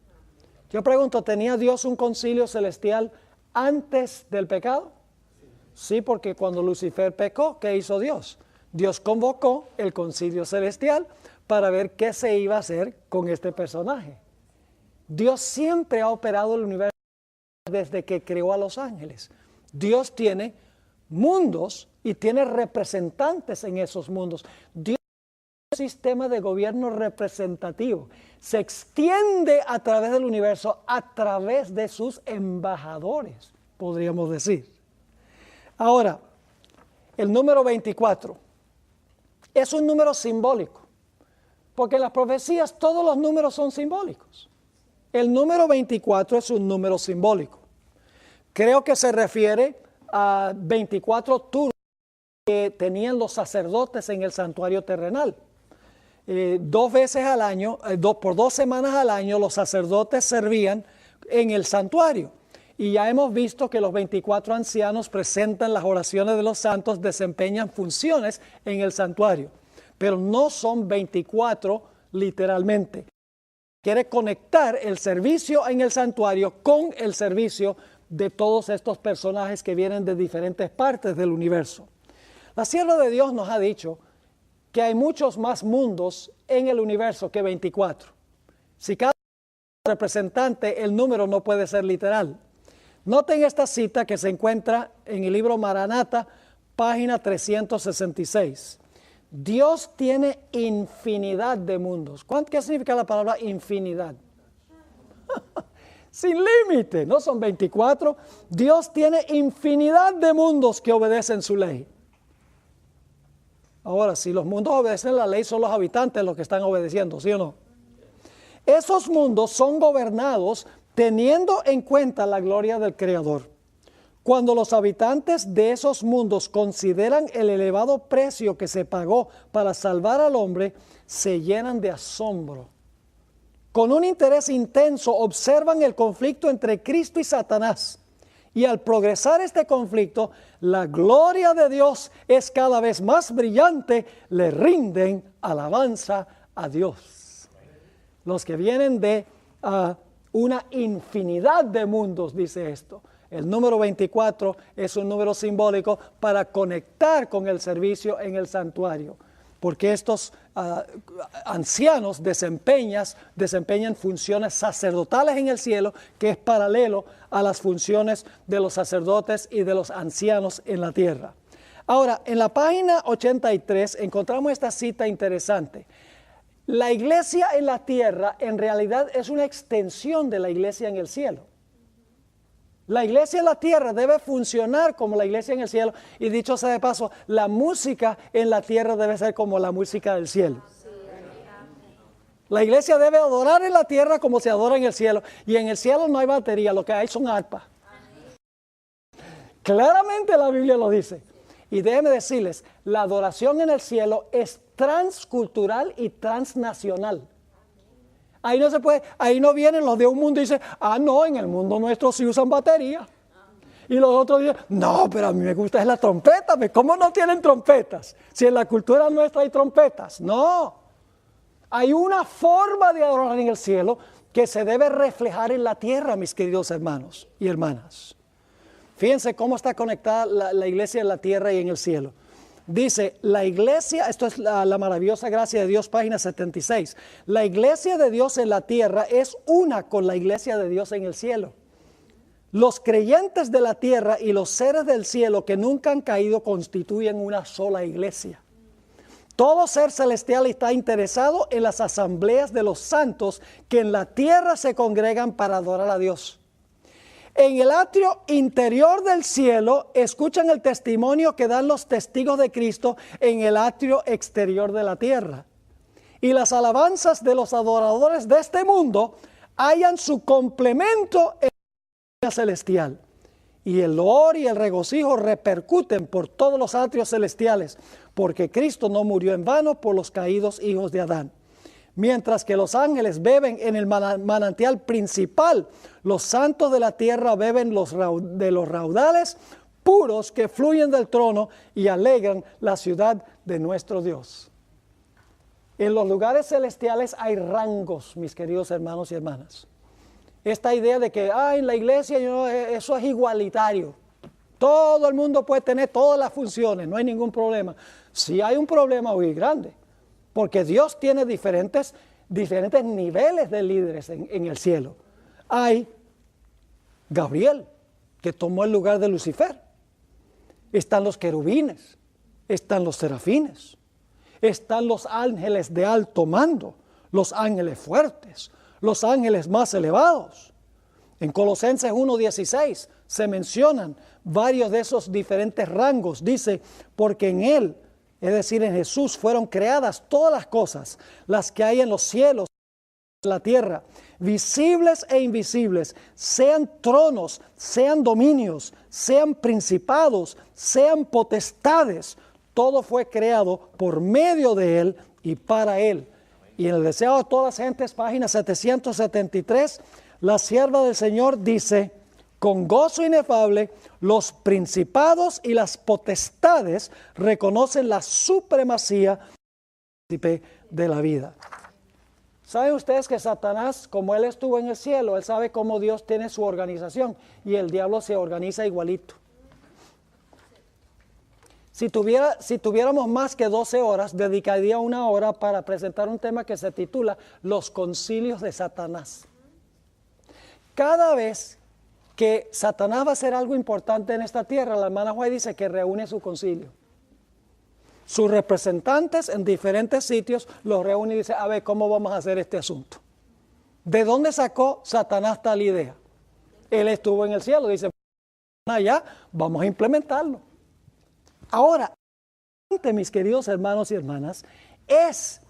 Yo pregunto, ¿tenía Dios un concilio celestial antes del pecado? Sí, porque cuando Lucifer pecó, ¿qué hizo Dios? Dios convocó el concilio celestial para ver qué se iba a hacer con este personaje. Dios siempre ha operado el universo desde que creó a los ángeles. Dios tiene mundos y tiene representantes en esos mundos. Dios tiene un sistema de gobierno representativo. Se extiende a través del universo, a través de sus embajadores, podríamos decir. Ahora, el número 24 es un número simbólico, porque en las profecías todos los números son simbólicos. El número 24 es un número simbólico. Creo que se refiere a 24 turnos que tenían los sacerdotes en el santuario terrenal. 2 veces al año, por 2 semanas al año, los sacerdotes servían en el santuario. Y ya hemos visto que los 24 ancianos presentan las oraciones de los santos, desempeñan funciones en el santuario. Pero no son 24 literalmente. Quiere conectar el servicio en el santuario con el servicio de todos estos personajes que vienen de diferentes partes del universo. La sierva de Dios nos ha dicho que hay muchos más mundos en el universo que 24. Si cada representante, el número no puede ser literal. Noten esta cita que se encuentra en el libro Maranata, página 366. Dios tiene infinidad de mundos. ¿Qué significa la palabra infinidad? Sin límite, no son 24. Dios tiene infinidad de mundos que obedecen su ley. Ahora, si los mundos obedecen la ley, son los habitantes los que están obedeciendo, ¿sí o no? Esos mundos son gobernados teniendo en cuenta la gloria del Creador. Cuando los habitantes de esos mundos consideran el elevado precio que se pagó para salvar al hombre, se llenan de asombro. Con un interés intenso observan el conflicto entre Cristo y Satanás. Y al progresar este conflicto, la gloria de Dios es cada vez más brillante, le rinden alabanza a Dios. Los que vienen de una infinidad de mundos, dice esto. El número 24 es un número simbólico para conectar con el servicio en el santuario, porque estos ancianos desempeñan funciones sacerdotales en el cielo, que es paralelo a las funciones de los sacerdotes y de los ancianos en la tierra. Ahora, en la página 83 encontramos esta cita interesante. La iglesia en la tierra en realidad es una extensión de la iglesia en el cielo. La iglesia en la tierra debe funcionar como la iglesia en el cielo. Y dicho sea de paso, la música en la tierra debe ser como la música del cielo. La iglesia debe adorar en la tierra como se adora en el cielo. Y en el cielo no hay batería, lo que hay son arpas. Claramente la Biblia lo dice. Y déjenme decirles, la adoración en el cielo es transcultural y transnacional. Ahí no se puede, ahí no vienen los de un mundo y dicen, no, en el mundo nuestro sí usan batería. Y los otros dicen, no, pero a mí me gusta es la trompeta. ¿Cómo no tienen trompetas? Si en la cultura nuestra hay trompetas. No. Hay una forma de adorar en el cielo que se debe reflejar en la tierra, mis queridos hermanos y hermanas. Fíjense cómo está conectada la iglesia en la tierra y en el cielo. Dice, la iglesia, esto es la maravillosa gracia de Dios, página 76. La iglesia de Dios en la tierra es una con la iglesia de Dios en el cielo. Los creyentes de la tierra y los seres del cielo que nunca han caído constituyen una sola iglesia. Todo ser celestial está interesado en las asambleas de los santos que en la tierra se congregan para adorar a Dios. En el atrio interior del cielo escuchan el testimonio que dan los testigos de Cristo en el atrio exterior de la tierra. Y las alabanzas de los adoradores de este mundo hallan su complemento en la iglesia celestial. Y el loor y el regocijo repercuten por todos los atrios celestiales, porque Cristo no murió en vano por los caídos hijos de Adán. Mientras que los ángeles beben en el manantial principal, los santos de la tierra beben de los raudales puros que fluyen del trono y alegran la ciudad de nuestro Dios. En los lugares celestiales hay rangos, mis queridos hermanos y hermanas. Esta idea de que en la iglesia eso es igualitario. Todo el mundo puede tener todas las funciones, no hay ningún problema. Sí hay un problema muy grande. Porque Dios tiene diferentes niveles de líderes en el cielo. Hay Gabriel, que tomó el lugar de Lucifer. Están los querubines, están los serafines, están los ángeles de alto mando, los ángeles fuertes, los ángeles más elevados. En Colosenses 1:16 se mencionan varios de esos diferentes rangos. Dice, porque en Él, es decir, en Jesús, fueron creadas todas las cosas, las que hay en los cielos, en la tierra, visibles e invisibles, sean tronos, sean dominios, sean principados, sean potestades. Todo fue creado por medio de Él y para Él. Y en el deseo de todas las gentes, página 773, la sierva del Señor dice, con gozo inefable, los principados y las potestades reconocen la supremacía de la vida. ¿Saben ustedes que Satanás, como él estuvo en el cielo, él sabe cómo Dios tiene su organización y el diablo se organiza igualito? Si tuviéramos más que 12 horas, dedicaría una hora para presentar un tema que se titula Los concilios de Satanás. Cada vez que Satanás va a hacer algo importante en esta tierra, la hermana White dice que reúne su concilio. Sus representantes en diferentes sitios los reúne y dice, a ver, ¿cómo vamos a hacer este asunto? ¿De dónde sacó Satanás tal idea? Él estuvo en el cielo, dice, allá, vamos a implementarlo. Ahora, mis queridos hermanos y hermanas, es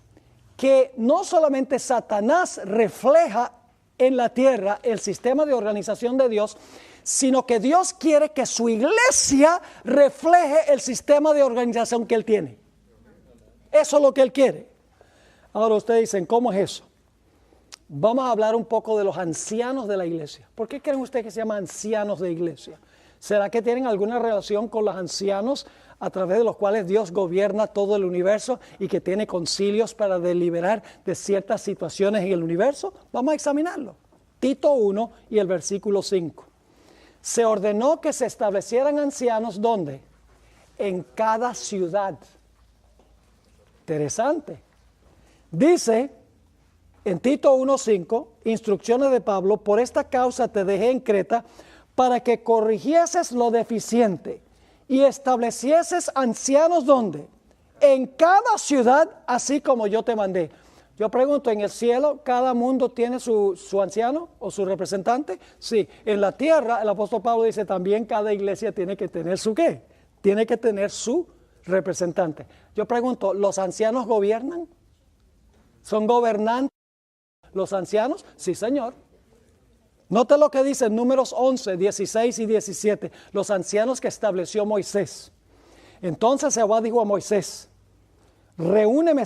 que no solamente Satanás refleja en la tierra el sistema de organización de Dios, sino que Dios quiere que su iglesia refleje el sistema de organización que Él tiene. Eso es lo que Él quiere. Ahora ustedes dicen, ¿cómo es eso? Vamos a hablar un poco de los ancianos de la iglesia. ¿Por qué creen ustedes que se llaman ancianos de iglesia? ¿Será que tienen alguna relación con los ancianos a través de los cuales Dios gobierna todo el universo y que tiene concilios para deliberar de ciertas situaciones en el universo? Vamos a examinarlo. Tito 1 y el versículo 5. Se ordenó que se establecieran ancianos, ¿dónde? En cada ciudad. Interesante. Dice en Tito 1:5, instrucciones de Pablo, por esta causa te dejé en Creta para que corrigieses lo deficiente y establecieses ancianos, ¿dónde? En cada ciudad, así como yo te mandé. Yo pregunto, ¿en el cielo cada mundo tiene su anciano o su representante? Sí. En la tierra, el apóstol Pablo dice también cada iglesia tiene que tener su ¿qué? Tiene que tener su representante. Yo pregunto, ¿los ancianos gobiernan? ¿Son gobernantes los ancianos? Sí, Señor. Note lo que dice en Números 11, 16 y 17. Los ancianos que estableció Moisés. Entonces Jehová dijo a Moisés, reúneme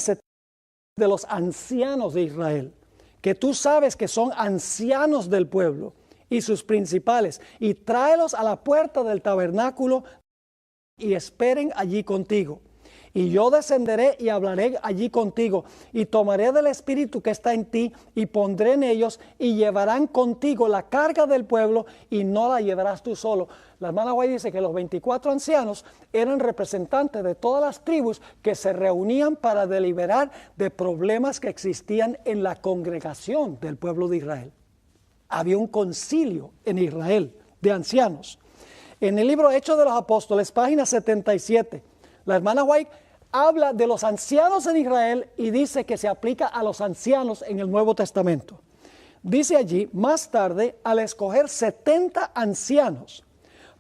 de los ancianos de Israel, que tú sabes que son ancianos del pueblo y sus principales, y tráelos a la puerta del tabernáculo y esperen allí contigo. Y yo descenderé y hablaré allí contigo, y tomaré del espíritu que está en ti, y pondré en ellos, y llevarán contigo la carga del pueblo, y no la llevarás tú solo. La hermana White dice que los 24 ancianos eran representantes de todas las tribus que se reunían para deliberar de problemas que existían en la congregación del pueblo de Israel. Había un concilio en Israel de ancianos. En el libro Hechos de los Apóstoles, página 77, la hermana White habla de los ancianos en Israel y dice que se aplica a los ancianos en el Nuevo Testamento. Dice allí, más tarde, al escoger 70 ancianos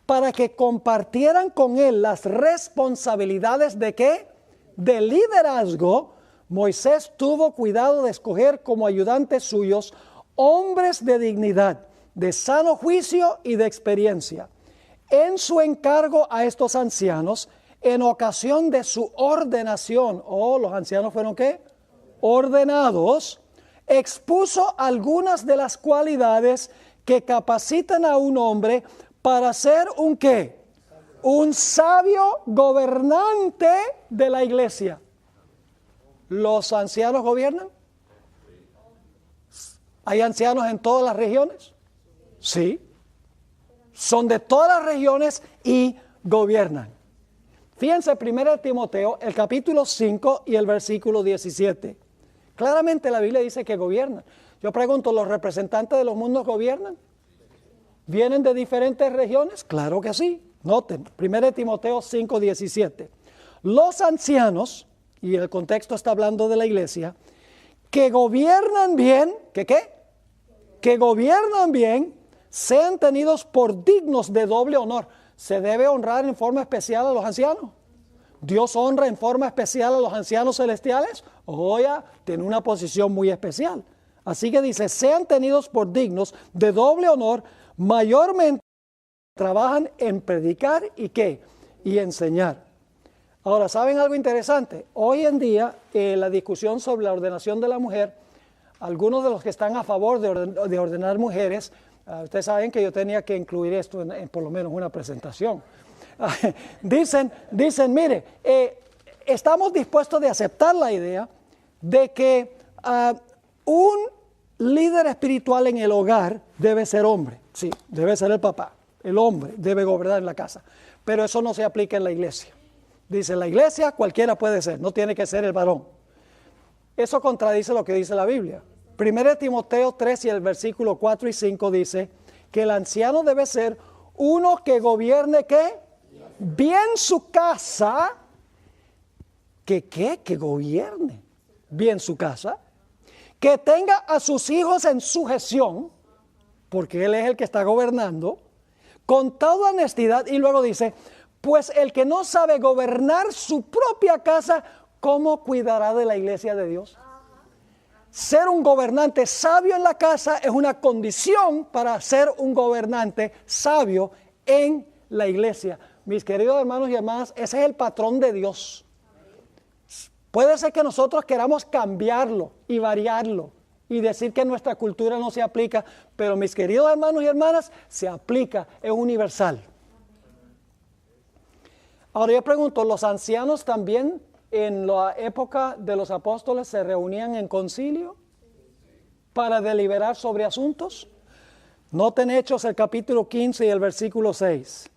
para que compartieran con él las responsabilidades de ¿qué? De liderazgo, Moisés tuvo cuidado de escoger como ayudantes suyos hombres de dignidad, de sano juicio y de experiencia. En su encargo a estos ancianos, en ocasión de su ordenación, los ancianos fueron ¿qué? Ordenados, expuso algunas de las cualidades que capacitan a un hombre para ser un ¿qué? Un sabio gobernante de la iglesia. ¿Los ancianos gobiernan? ¿Hay ancianos en todas las regiones? Sí. Son de todas las regiones y gobiernan. Fíjense 1 Timoteo, el capítulo 5 y el versículo 17. Claramente la Biblia dice que gobiernan. Yo pregunto, ¿los representantes de los mundos gobiernan? ¿Vienen de diferentes regiones? Claro que sí. Noten, 1 Timoteo 5, 17. Los ancianos, y el contexto está hablando de la iglesia, que gobiernan bien, ¿que qué? Que gobiernan bien, sean tenidos por dignos de doble honor. ¿Se debe honrar en forma especial a los ancianos? ¿Dios honra en forma especial a los ancianos celestiales? Ya tiene una posición muy especial. Así que dice, sean tenidos por dignos de doble honor, mayormente trabajan en predicar y ¿qué? Y enseñar. Ahora, ¿saben algo interesante? Hoy en día, la discusión sobre la ordenación de la mujer, algunos de los que están a favor de ordenar mujeres, ustedes saben que yo tenía que incluir esto en por lo menos una presentación. Dicen, mire, estamos dispuestos de aceptar la idea de que un líder espiritual en el hogar debe ser hombre. Sí, debe ser el papá. El hombre debe gobernar en la casa. Pero eso no se aplica en la iglesia. Dice, en la iglesia cualquiera puede ser, no tiene que ser el varón. Eso contradice lo que dice la Biblia. 1 Timoteo 3 y el versículo 4 y 5 dice que el anciano debe ser uno que gobierne ¿qué? Bien su casa. Que gobierne bien su casa. Que tenga a sus hijos en sujeción, porque él es el que está gobernando, con toda honestidad. Y luego dice, pues el que no sabe gobernar su propia casa, ¿cómo cuidará de la iglesia de Dios? Ser un gobernante sabio en la casa es una condición para ser un gobernante sabio en la iglesia. Mis queridos hermanos y hermanas, ese es el patrón de Dios. Puede ser que nosotros queramos cambiarlo y variarlo y decir que nuestra cultura no se aplica, pero mis queridos hermanos y hermanas, se aplica, es universal. Ahora yo pregunto, ¿los ancianos también en la época de los apóstoles se reunían en concilio para deliberar sobre asuntos? Noten Hechos el capítulo 15 y el versículo 6.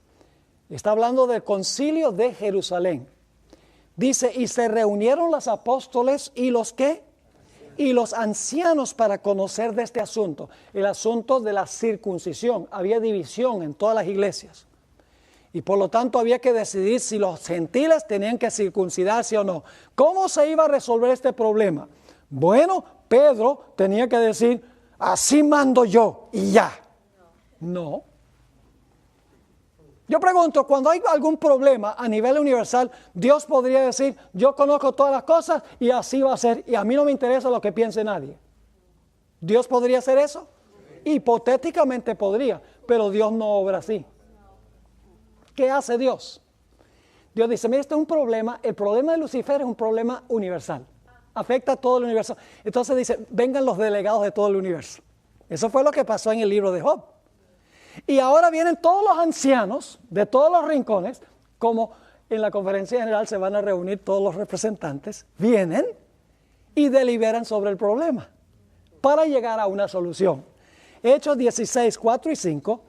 Está hablando del concilio de Jerusalén. Dice, y se reunieron los apóstoles y los ¿qué? Y los ancianos para conocer de este asunto, el asunto de la circuncisión. Había división en todas las iglesias. Y por lo tanto había que decidir si los gentiles tenían que circuncidarse o no. ¿Cómo se iba a resolver este problema? Bueno, Pedro tenía que decir, así mando yo y ya. No. Yo pregunto, cuando hay algún problema a nivel universal, Dios podría decir, yo conozco todas las cosas y así va a ser, y a mí no me interesa lo que piense nadie. ¿Dios podría hacer eso? Hipotéticamente podría, pero Dios no obra así. ¿Qué hace Dios? Dios dice, mira, este es un problema, el problema de Lucifer es un problema universal, afecta a todo el universo. Entonces dice, vengan los delegados de todo el universo. Eso fue lo que pasó en el libro de Job. Y ahora vienen todos los ancianos de todos los rincones, como en la conferencia general se van a reunir todos los representantes, vienen y deliberan sobre el problema para llegar a una solución. Hechos 16, 4 y 5,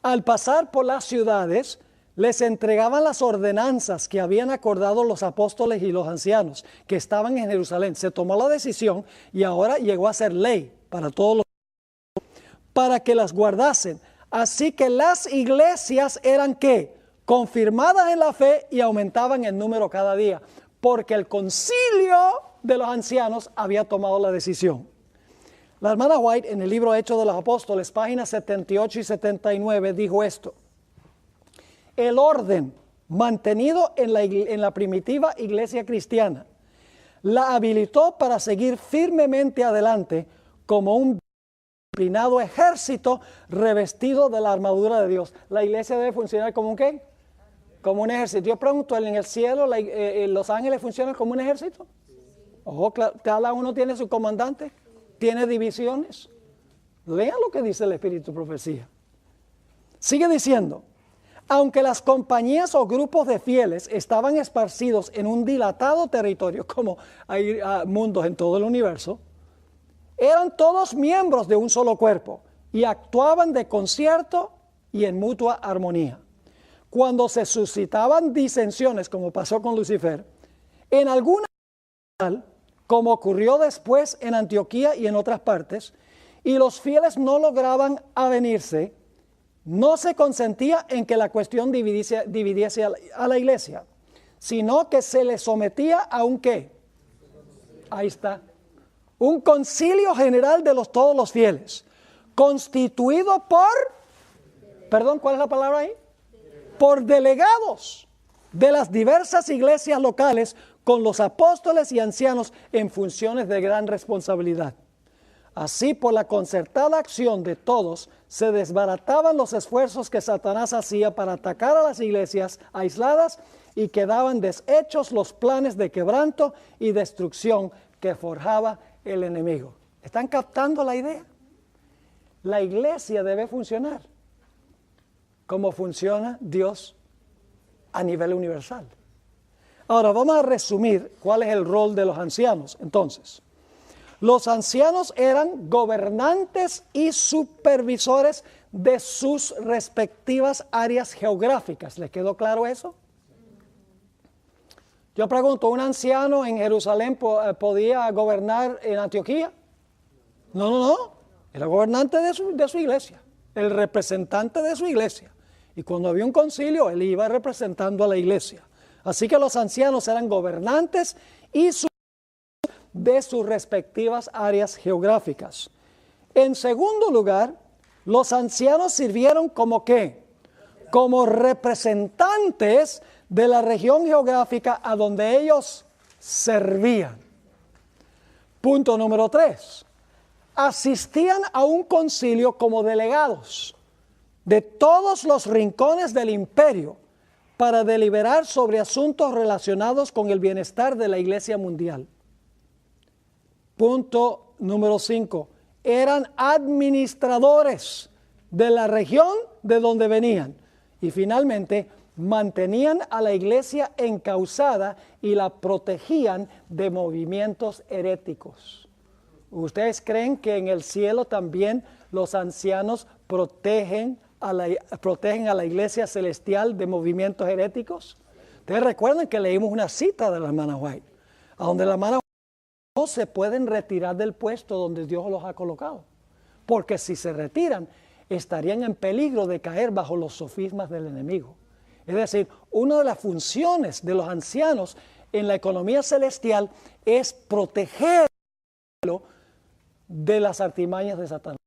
al pasar por las ciudades, les entregaban las ordenanzas que habían acordado los apóstoles y los ancianos que estaban en Jerusalén. Se tomó la decisión y ahora llegó a ser ley para todos los, para que las guardasen. Así que las iglesias eran ¿qué? Confirmadas en la fe y aumentaban en número cada día, porque el concilio de los ancianos había tomado la decisión. La hermana White en el libro Hechos de los Apóstoles, páginas 78 y 79, dijo esto. El orden mantenido en la primitiva iglesia cristiana la habilitó para seguir firmemente adelante como un disciplinado ejército revestido de la armadura de Dios. La iglesia debe funcionar como un ¿qué? Como un ejército. Yo pregunto, ¿en el cielo los ángeles funcionan como un ejército? Ojo, cada uno tiene su comandante, tiene divisiones. Lean lo que dice el Espíritu de Profecía. Sigue diciendo, aunque las compañías o grupos de fieles estaban esparcidos en un dilatado territorio, como hay mundos en todo el universo, eran todos miembros de un solo cuerpo y actuaban de concierto y en mutua armonía. Cuando se suscitaban disensiones, como pasó con Lucifer, en alguna como ocurrió después en Antioquía y en otras partes, y los fieles no lograban avenirse, no se consentía en que la cuestión dividiese a la iglesia, sino que se le sometía a un ¿qué? Ahí está. Un concilio general de todos los fieles, constituido por, perdón, ¿cuál es la palabra ahí? Por delegados de las diversas iglesias locales con los apóstoles y ancianos en funciones de gran responsabilidad. Así, por la concertada acción de todos, se desbarataban los esfuerzos que Satanás hacía para atacar a las iglesias aisladas y quedaban deshechos los planes de quebranto y destrucción que forjaba el enemigo. ¿Están captando la idea? La iglesia debe funcionar como funciona Dios a nivel universal. Ahora vamos a resumir cuál es el rol de los ancianos. Entonces, los ancianos eran gobernantes y supervisores de sus respectivas áreas geográficas. ¿Les quedó claro eso? Yo pregunto, ¿un anciano en Jerusalén podía gobernar en Antioquía? No. Era gobernante de su iglesia, el representante de su iglesia. Y cuando había un concilio, él iba representando a la iglesia. Así que los ancianos eran gobernantes y de sus respectivas áreas geográficas. En segundo lugar, los ancianos sirvieron como ¿qué? Como representantes de la región geográfica a donde ellos servían. Punto número 3. Asistían a un concilio como delegados de todos los rincones del imperio para deliberar sobre asuntos relacionados con el bienestar de la iglesia mundial. Punto número 5. Eran administradores de la región de donde venían. Y finalmente, mantenían a la iglesia encauzada y la protegían de movimientos heréticos. ¿Ustedes creen que en el cielo también los ancianos protegen a la iglesia celestial de movimientos heréticos? Ustedes recuerdan que leímos una cita de la hermana White, a donde la hermana White no se pueden retirar del puesto donde Dios los ha colocado, porque si se retiran, estarían en peligro de caer bajo los sofismas del enemigo. Es decir, una de las funciones de los ancianos en la economía celestial es proteger de las artimañas de Satanás.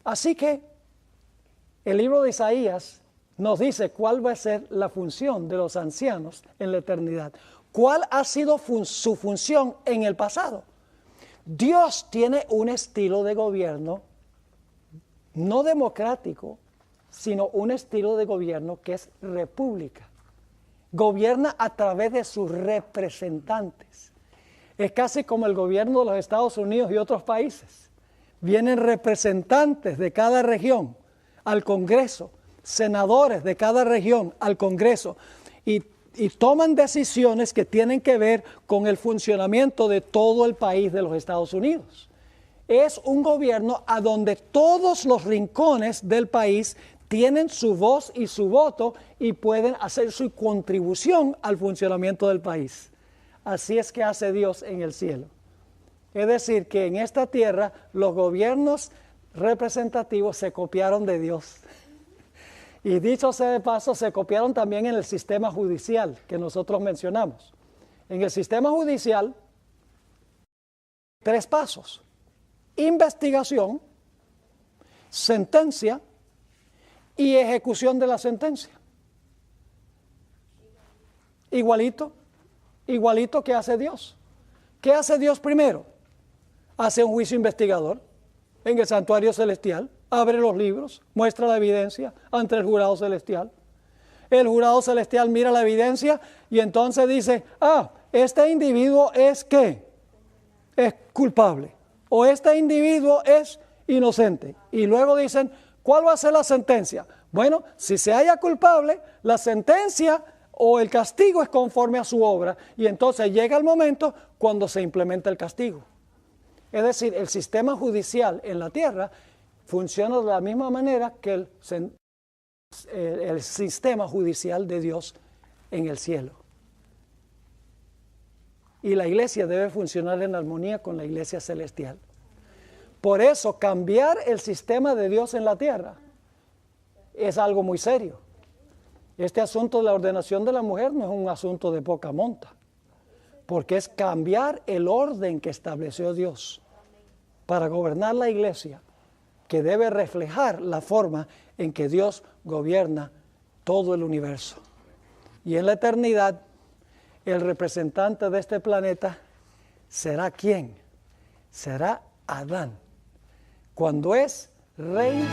Así que el libro de Isaías nos dice cuál va a ser la función de los ancianos en la eternidad. ¿Cuál ha sido su función en el pasado? Dios tiene un estilo de gobierno no democrático, sino un estilo de gobierno que es república. Gobierna a través de sus representantes. Es casi como el gobierno de los Estados Unidos y otros países. Vienen representantes de cada región al Congreso, senadores de cada región al Congreso, y toman decisiones que tienen que ver con el funcionamiento de todo el país de los Estados Unidos. Es un gobierno a donde todos los rincones del país tienen su voz y su voto y pueden hacer su contribución al funcionamiento del país. Así es que hace Dios en el cielo. Es decir, que en esta tierra los gobiernos representativos se copiaron de Dios. Y dicho sea de paso, se copiaron también en el sistema judicial que nosotros mencionamos. En el sistema judicial, 3 pasos: investigación, sentencia y ejecución de la sentencia. Igualito que hace Dios. ¿Qué hace Dios primero? Hace un juicio investigador en el santuario celestial, abre los libros, muestra la evidencia ante el jurado celestial. El jurado celestial mira la evidencia y entonces dice, este individuo es ¿qué? Es culpable. O este individuo es inocente. Y luego dicen, ¿cuál va a ser la sentencia? Bueno, si se halla culpable, la sentencia o el castigo es conforme a su obra. Y entonces llega el momento cuando se implementa el castigo. Es decir, el sistema judicial en la tierra funciona de la misma manera que el sistema judicial de Dios en el cielo. Y la iglesia debe funcionar en armonía con la iglesia celestial. Por eso, cambiar el sistema de Dios en la tierra es algo muy serio. Este asunto de la ordenación de la mujer no es un asunto de poca monta, porque es cambiar el orden que estableció Dios para gobernar la iglesia, que debe reflejar la forma en que Dios gobierna todo el universo. Y en la eternidad, el representante de este planeta será ¿quién? Será Adán. Cuando es rey,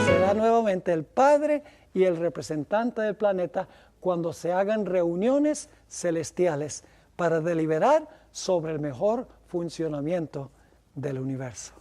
será nuevamente el Padre y el representante del planeta cuando se hagan reuniones celestiales para deliberar sobre el mejor funcionamiento del universo.